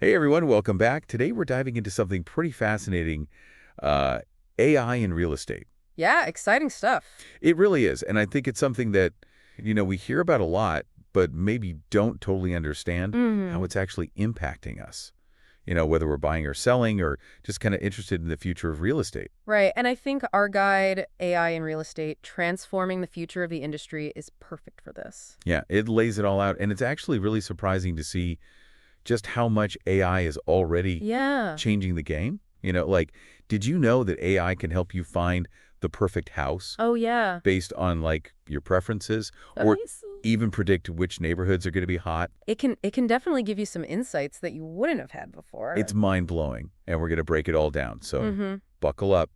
Hey everyone, welcome back. Today we're diving into something pretty fascinating, uh, AI in real estate. Yeah, exciting stuff. It really is, and I think it's something that, we hear about a lot, but maybe don't totally understand how Hmm. it's actually impacting us. Whether we're buying or selling or just kind of interested in the future of real estate. Right. And I think our guide, AI in Real Estate, Transforming the Future of the Industry, is perfect for this. Yeah, it lays it all out, and it's actually really surprising to see just how much AI is already Yeah. changing the game. Like, did you know that AI can help you find the perfect house Oh, yeah. based on like your preferences or Yes. even predict which neighborhoods are going to be hot? It can definitely give you some insights that you wouldn't have had It's before. mind-blowing, and we're going to break it all down. So Mm-hmm. buckle up.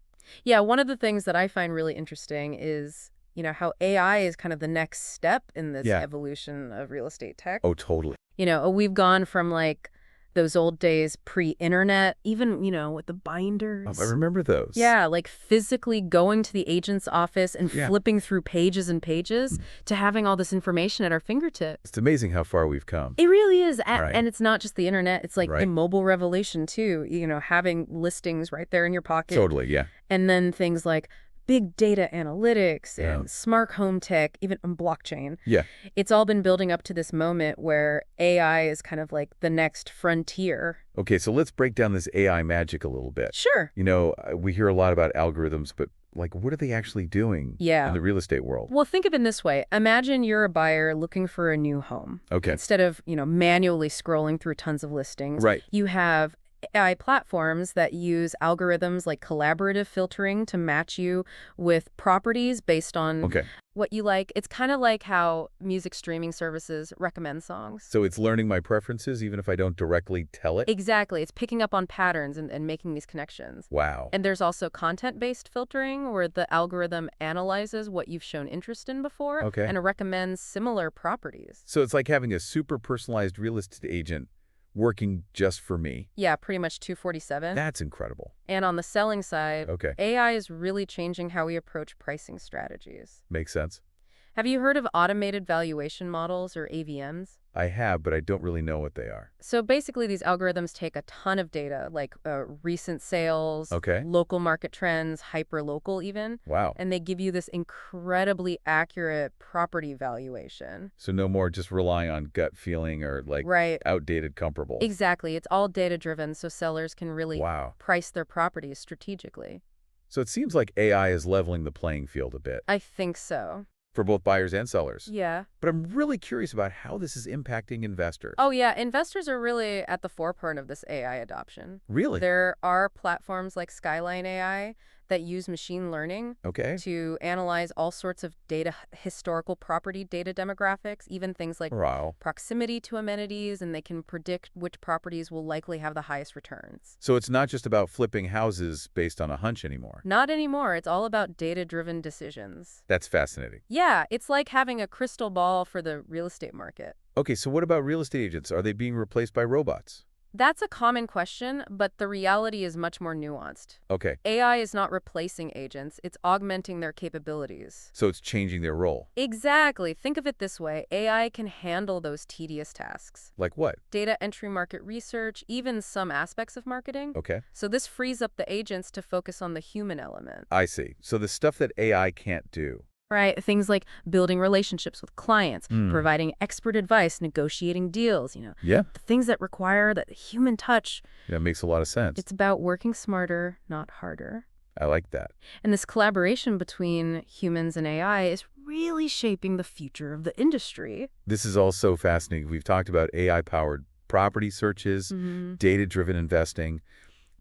Yeah, one of the things that I find really interesting is, how AI is kind of the next step in this Yeah. evolution of real estate tech. Oh, totally. We've gone from like those old days pre-internet, even, with the I binders. remember those. Yeah, like physically going to the agent's office and Yeah. flipping through pages and pages to having all this information at our fingertips. It's amazing how far we've come. It really is. Right. And it's not just the internet, it's like the Right. mobile revolution too, having listings right there in your pocket. Totally. Yeah. And then things like big data analytics Yeah. and smart home tech, even on blockchain. Yeah. It's all been building up to this moment where AI is kind of like the next frontier. Okay, so let's break down this AI magic a little bit. Sure. We hear a lot about algorithms, but like, what are they actually doing in Yeah. the real estate world? Well, think of it this way. Imagine you're a buyer looking for a new home. Okay. Instead of, manually scrolling through tons of listings, Right. you have AI platforms that use algorithms like collaborative filtering to match you with properties based on Okay. what you like. It's kind of like how music streaming services recommend songs. So it's learning my preferences even if I don't directly tell it? Exactly. It's picking up on patterns and making these connections. Wow. And there's also content-based filtering where the algorithm analyzes what you've shown interest in before Okay. and recommends similar properties. So it's like having a super personalized real estate agent working just for me. Yeah, pretty much 247. That's incredible. And on the selling side, Okay. AI is really changing how we approach pricing strategies. Makes sense. Have you heard of automated valuation models or AVMs? I have, but I don't really know what they are. So basically, these algorithms take a ton of data, like recent sales, Okay. local market trends, hyperlocal even, Wow. and they give you this incredibly accurate property valuation. So no more just relying on gut feeling or like Right. outdated comparables. Exactly. It's all data-driven, so sellers can really Wow. price their properties strategically. So it seems like AI is leveling the playing field a bit I think so. for both buyers and sellers. Yeah. But I'm really curious about how this is impacting investors. Oh, yeah. Investors are really at the forefront of this AI adoption. Really? There are platforms like Skyline AI that use machine learning Okay. to analyze all sorts of data, historical property data demographics, even things like Wow. proximity to amenities, and they can predict which properties will likely have the highest returns. So it's not just about flipping houses based on a hunch anymore. Not anymore. It's all about data-driven decisions. That's fascinating. Yeah, it's like having a crystal ball for the real estate market. Okay, so what about real estate agents? Are they being replaced by robots? That's a common question, but the reality is much more nuanced. Okay, AI is not replacing agents, it's augmenting their capabilities. so it's changing their role. Exactly. Think of it this way. AI can handle those tedious tasks. Like what? Data entry, market research, even some aspects of marketing. Okay, So this frees up the agents to focus on the human element. I see. So the stuff that AI can't do. Right? Things like building relationships with clients, Hmm. providing expert advice, negotiating deals, Yeah, the things that require that human touch. that makes a lot of sense. It's about working smarter, not harder. I like that. And this collaboration between humans and AI is really shaping the future of the industry. This is all so fascinating. We've talked about AI-powered property searches, data-driven investing,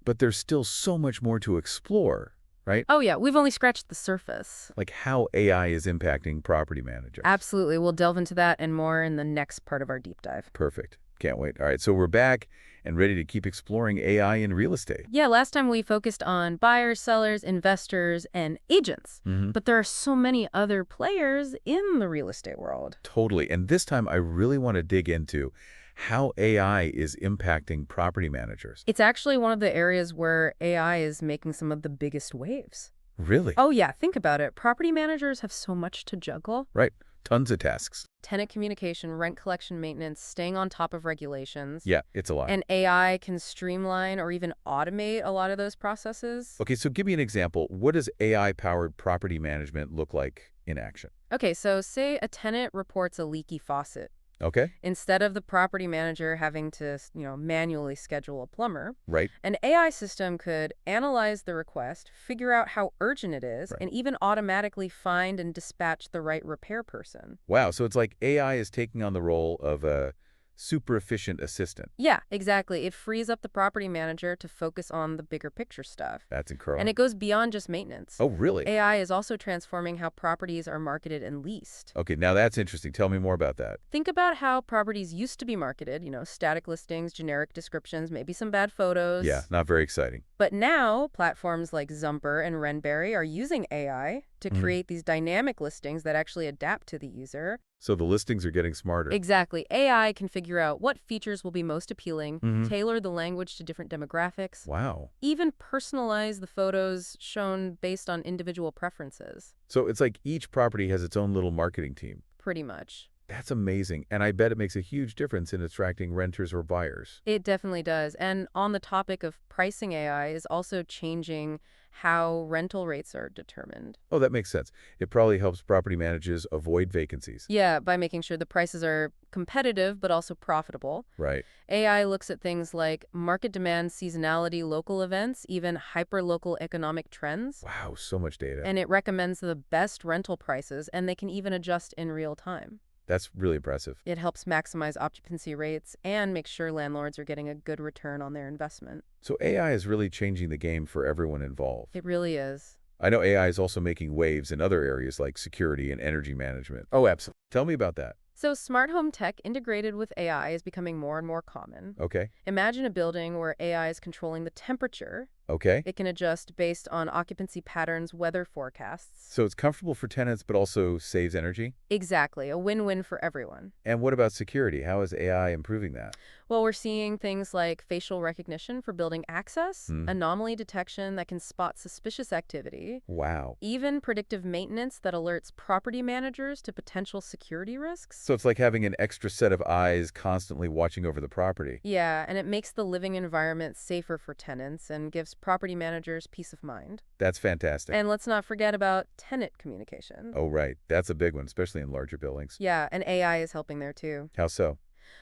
but there's still so much more to explore, right? Oh, yeah, we've only scratched the surface. Like how AI is impacting property managers. Absolutely. We'll delve into that and more in the next part of our deep dive. Perfect. Can't wait. All right, so we're back and ready to keep exploring AI in real estate. Yeah, last time we focused on buyers, sellers, investors, and agents. But there are so many other players in the real estate world. Totally. And this time I really want to dig into how AI is impacting property managers. It's actually one of the areas where AI is making some of the biggest waves. Really? Oh, yeah, think about it. Property managers have so much to juggle. Right. Tons of tasks. Tenant communication, rent collection, maintenance, staying on top of regulations. Yeah, it's a lot. And AI can streamline or even automate a lot of those processes. Okay, so give me an example. What does AI-powered property management look like in action? Okay, so say a tenant reports a leaky faucet. Okay, Instead of the property manager having to, manually schedule a plumber, right. an AI system could analyze the request, figure out how urgent it is, Right. and even automatically find and dispatch the right repair person. Wow, so it's like AI is taking on the role of a super efficient assistant. Yeah, exactly. It frees up the property manager to focus on the bigger picture stuff. That's And incredible. it goes beyond just maintenance. Oh, really? AI is also transforming how properties are marketed and leased. Okay, now that's interesting. Tell me more about that. Think about how properties used to be marketed, static listings, generic descriptions, maybe some bad photos. Yeah, not very exciting. But now, platforms like Zumper and Renberry are using AI to create these dynamic listings that actually adapt to the user. So the listings are getting smarter. Exactly. AI can figure out what features will be most appealing, Mhm. tailor the language to different demographics, Wow. even personalize the photos shown based on individual preferences. So it's like each property has its own little marketing team. Pretty much. That's amazing. And I bet it makes a huge difference in attracting renters or buyers. It definitely does. And on the topic of pricing, AI is also changing how rental rates are determined. Oh, that makes sense. It probably helps property managers avoid vacancies. Yeah, by making sure the prices are competitive but also profitable. Right. AI looks at things like market demand, seasonality, local events, even hyperlocal economic trends. Wow, so much data. And it recommends the best rental prices, and they can even adjust in real time. That's really impressive. It helps maximize occupancy rates and make sure landlords are getting a good return on their investment. So AI is really changing the game for everyone involved. It really is. I know AI is also making waves in other areas like security and energy management. Oh, absolutely. Tell me about that. So smart home tech integrated with AI is becoming more and more common. Okay. Imagine a building where AI is controlling the temperature. Okay. It can adjust based on occupancy patterns, weather forecasts. So it's comfortable for tenants, but also saves energy? Exactly, a win-win for everyone. And what about security? How is AI improving that? Well, we're seeing things like facial recognition for building access, anomaly detection that can spot suspicious activity, Wow. even predictive maintenance that alerts property managers to potential security risks. So it's like having an extra set of eyes constantly watching over the property. Yeah, and it makes the living environment safer for tenants and gives property managers peace of mind. That's fantastic. And let's not forget about tenant communication. Oh, right. That's a big one, especially in larger buildings. Yeah, and AI is helping there too. How so?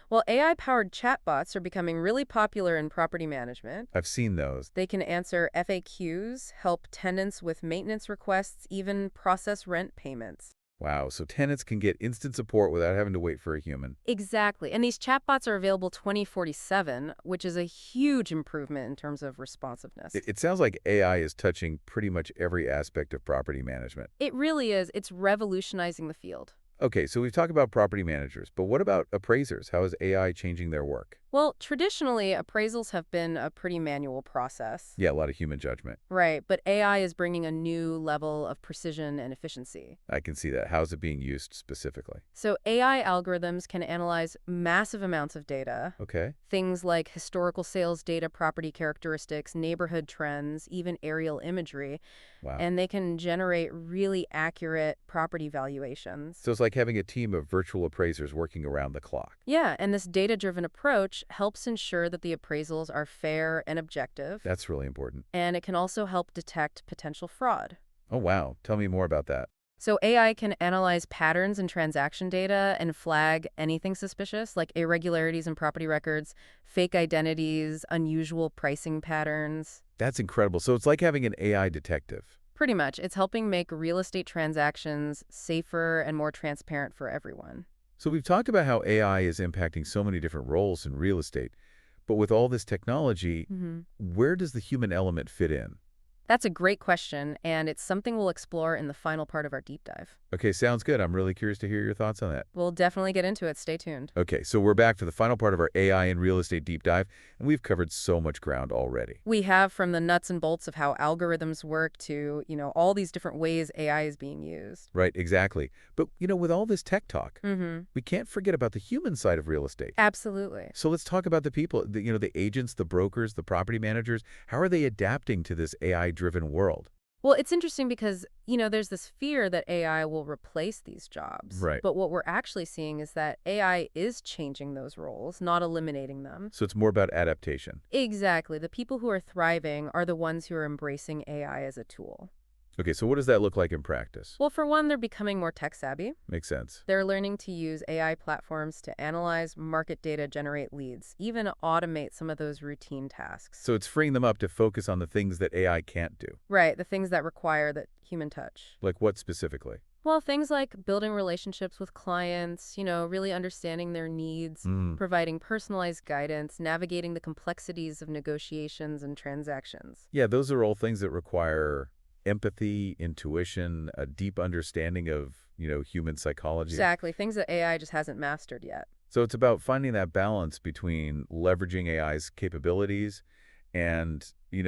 Well, AI-powered chatbots are becoming really popular in property management. I've seen those. They can answer FAQs, help tenants with maintenance requests, even process rent payments. Wow, so tenants can get instant support without having to wait for a human. Exactly. And these chatbots are available 24/7, which is a huge improvement in terms of responsiveness. It sounds like AI is touching pretty much every aspect of property management. It really is. It's revolutionizing the field. Okay, so we've talked about property managers, but what about appraisers? How is AI changing their work? Well, traditionally, appraisals have been a pretty manual process. Yeah, a lot of human judgment. Right, but AI is bringing a new level of precision and efficiency. I can see that. How's it being used specifically? So AI algorithms can analyze massive amounts of data, Okay. things like historical sales data, property characteristics, neighborhood trends, even aerial imagery, Wow. and they can generate really accurate property valuations. So it's like having a team of virtual appraisers working around the clock. Yeah, and this data-driven approach helps ensure that the appraisals are fair and objective, That's really important. and it can also help detect potential fraud. Oh, wow. Tell me more about that. So AI can analyze patterns in transaction data and flag anything suspicious, like irregularities in property records, fake identities, unusual pricing patterns. That's incredible. So it's like having an AI detective. Pretty much, it's helping make real estate transactions safer and more transparent for everyone. So we've talked about how AI is impacting so many different roles in real estate, but with all this technology, where does the human element fit in? That's a great question, and it's something we'll explore in the final part of our deep dive. Okay, sounds good. I'm really curious to hear your thoughts on that. We'll definitely get into it. Stay tuned. Okay, so we're back to the final part of our AI and real estate deep dive, and we've covered so much ground already. We have from the nuts and bolts of how algorithms work to, all these different ways AI is being used. Right, exactly. But, with all this tech talk, we can't forget about the human side of real estate. Absolutely. So let's talk about the people, the agents, the brokers, the property managers. How are they adapting to this AI-driven world? Well, it's interesting because, there's this fear that AI will replace these jobs. Right. But what we're actually seeing is that AI is changing those roles, not eliminating them. So it's more about adaptation. Exactly. The people who are thriving are the ones who are embracing AI as a tool. Okay, so what does that look like in practice? Well, for one, they're becoming more tech savvy. Makes sense. They're learning to use AI platforms to analyze market data, generate leads, even automate some of those routine tasks. So it's freeing them up to focus on the things that AI can't do. Right, the things that require that human touch. Like what specifically? Well, things like building relationships with clients, really understanding their needs, providing personalized guidance, navigating the complexities of negotiations and transactions. Yeah, those are all things that require empathy, intuition, a deep understanding of, human psychology. Exactly, things that AI just hasn't mastered yet. So it's about finding that balance between leveraging AI's capabilities and,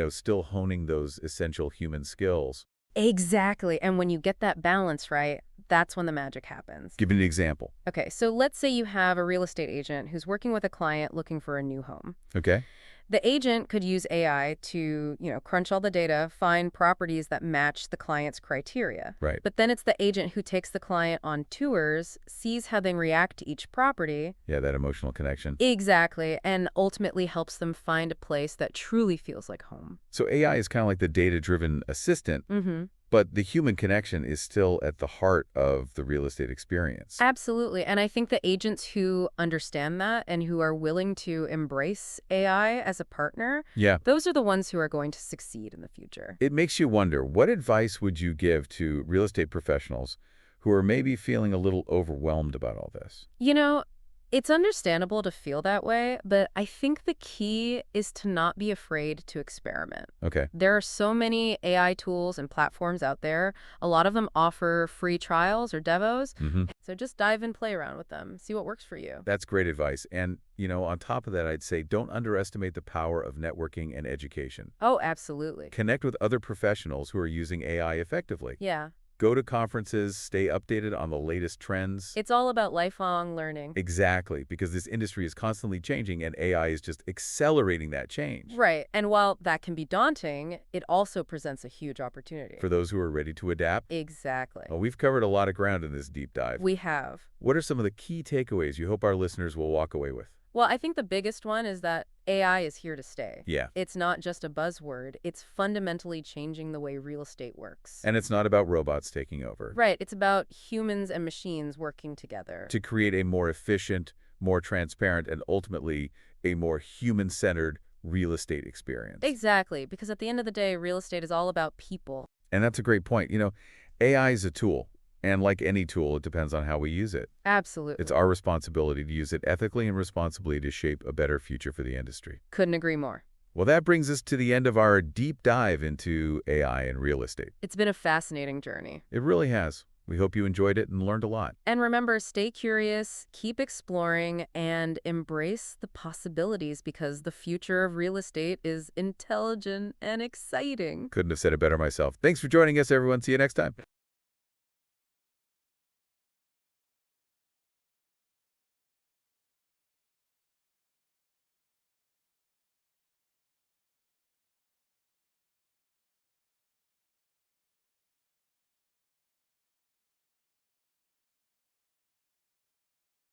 still honing those essential human skills. Exactly, and when you get that balance right, that's when the magic happens. Give me an example. Okay, so let's say you have a real estate agent who's working with a client looking for a new home. Okay? The agent could use AI to, crunch all the data, find properties that match the client's criteria. Right. But then it's the agent who takes the client on tours, sees how they react to each property. Yeah, that emotional connection. Exactly, and ultimately helps them find a place that truly feels like home. So AI is kind of like the data-driven assistant, Mm-hmm. but the human connection is still at the heart of the real estate experience. Absolutely. And I think the agents who understand that and who are willing to embrace AI as a partner, Yeah. those are the ones who are going to succeed in the future. It makes you wonder, what advice would you give to real estate professionals who are maybe feeling a little overwhelmed about all this? It's understandable to feel that way, but I think the key is to not be afraid to experiment. Okay. There are so many AI tools and platforms out there. A lot of them offer free trials or devos. So just dive and play around with them. See what works for you. That's great advice. And, on top of that, I'd say don't underestimate the power of networking and education. Oh, absolutely. Connect with other professionals who are using AI effectively. Yeah. Go to conferences, stay updated on the latest trends. It's all about lifelong learning. Exactly, because this industry is constantly changing and AI is just accelerating that change. Right. And while that can be daunting, it also presents a huge opportunity. For those who are ready to adapt. Exactly. Well, we've covered a lot of ground in this deep dive. We have. What are some of the key takeaways you hope our listeners will walk away with? Well, I think the biggest one is that AI is here to stay. Yeah. It's not just a buzzword. It's fundamentally changing the way real estate works. And it's not about robots taking over. Right. It's about humans and machines working together. To create a more efficient, more transparent, and ultimately a more human-centered real estate experience. Exactly. Because at the end of the day, real estate is all about people. And that's a great point. AI is a tool. And like any tool, it depends on how we use it. Absolutely. It's our responsibility to use it ethically and responsibly to shape a better future for the industry. Couldn't agree more. Well, that brings us to the end of our deep dive into AI and real estate. It's been a fascinating journey. It really has. We hope you enjoyed it and learned a lot. And remember, stay curious, keep exploring, and embrace the possibilities because the future of real estate is intelligent and exciting. Couldn't have said it better myself. Thanks for joining us, everyone. See you next time.